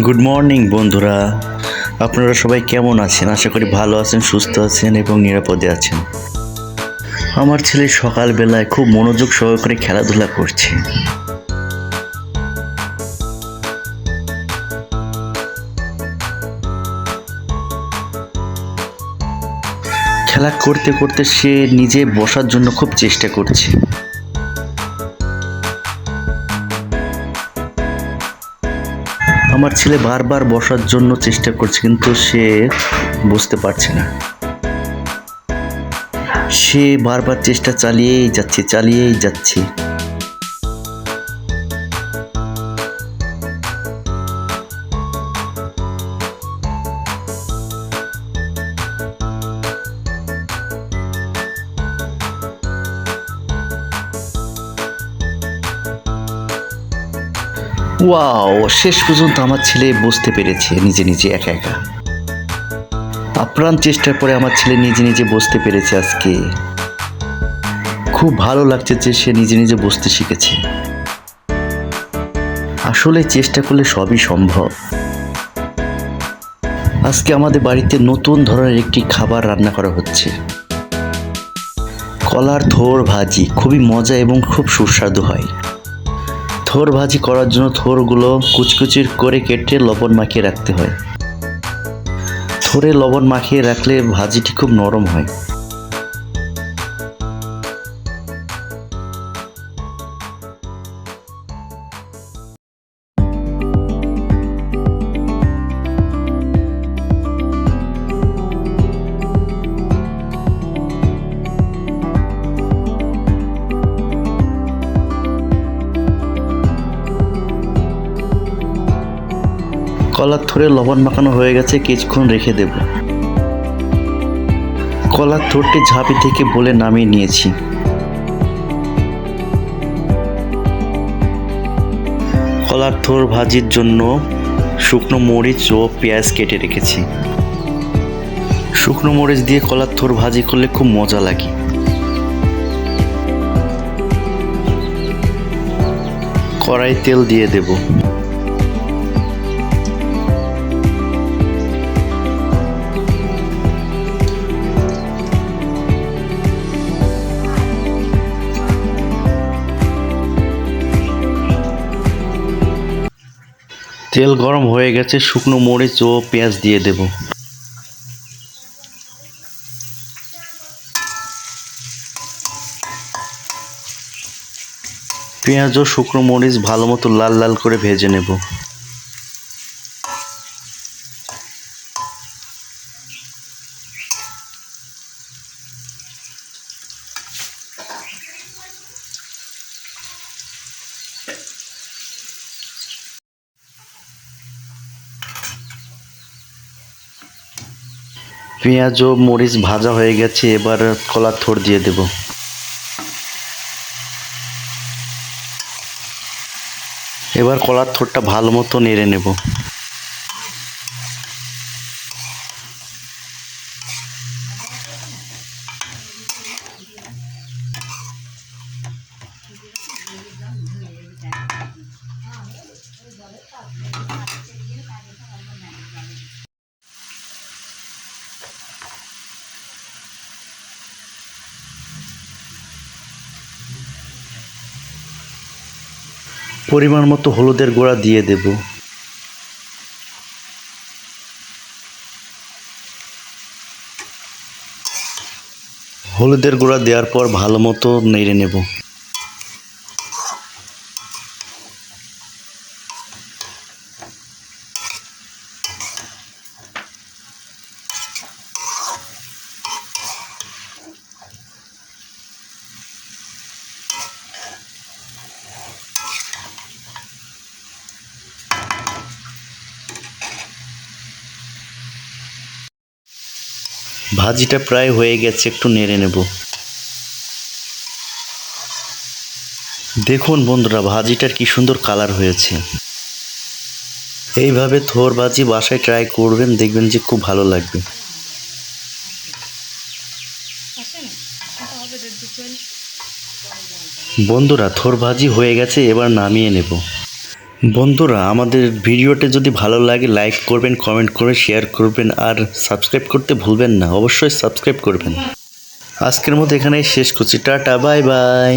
Good morning বন্ধুরা, আপনারা সবাই কেমন আছেন? আশা করি ভালো আছেন, সুস্থ আছেন এবং নিরাপদে আছেন। আমার ছেলে সকালবেলায় খুব মনোযোগ সহকারে খেলাধুলা করছে। খেলা করতে করতে সে নিজে বসার জন্য খুব চেষ্টা করছে। আমার ছেলে বারবার বসার জন্য চেষ্টা করছে, কিন্তু সে বুঝতে পারছে না। সে বারবার চেষ্টা চালিয়েই যাচ্ছে। ওয়াও, শেষ পর্যন্ত আমার ছেলে বুঝতে পেরেছে নিজে নিজে একা একা। আপ্রাণ চেষ্টার পরে আমার ছেলে নিজে নিজে বুঝতে পেরেছে। আজকে খুব ভালো লাগছে যে সে নিজে নিজে বুঝতে শিখেছে। আসলে চেষ্টা করলে সবই সম্ভব। আজকে আমাদের বাড়িতে নতুন ধরনের একটি খাবার রান্না করা হচ্ছে। কলার থোর ভাজি খুবই মজা এবং খুব সুস্বাদু হয়। থোর ভাজি করার জন্য থোরগুলো কুচকুচি করে কেটে লবণ মাখিয়ে রাখতে হয়। থোরে লবণ মাখিয়ে রাখলে ভাজিটি খুব নরম হয়। কলার থোরে লবণ মাখানো হয়ে গেছে, কিছুক্ষণ রেখে দেব। কলার থোরটি ঝাঁপি থেকে বলে নামিয়ে নিয়েছি। কলার থোর ভাজির জন্য শুকনো মরিচ ও পেঁয়াজ কেটে রেখেছি। শুকনো মরিচ দিয়ে কলার থোর ভাজি করলে খুব মজা লাগে। কড়াই তেল দিয়ে দেব। তেল গরম হয়ে গেছে, শুকনো মরিচ ও পেঁয়াজ দিয়ে দেব। পেঁয়াজ ও শুকনো মরিচ ভালো মতো লাল লাল করে ভেজে নেব। পেঁয়াজ ও মরিচ ভাজা হয়ে গেছে, এবার কলার থোর দিয়ে দেব। এবার কলার থোরটা ভালো মতো নেড়ে নেব। পরিমাণ মতো হলুদের গুঁড়া দিয়ে দেব। হলুদের গুঁড়া দেওয়ার পর ভালো মতো নেড়ে নেব। ভাজিটা প্রায় হয়ে গেছে, একটু নেড়ে নেব। দেখুন বন্ধুরা, ভাজিটার কি সুন্দর কালার হয়েছে। এইভাবে থোর ভাজি বাসায় ট্রাই করবেন, দেখবেন যে খুব ভালো লাগবে। বন্ধুরা, থোর ভাজি হয়ে গেছে, এবার নামিয়ে নেব। বন্ধুরা, আমাদের ভিডিওটি যদি ভালো লাগে লাইক করবেন, কমেন্ট করে শেয়ার করবেন আর সাবস্ক্রাইব করতে ভুলবেন না। অবশ্যই সাবস্ক্রাইব করবেন। আজকের মতো এখানেই শেষ করছি। Tata, bye bye.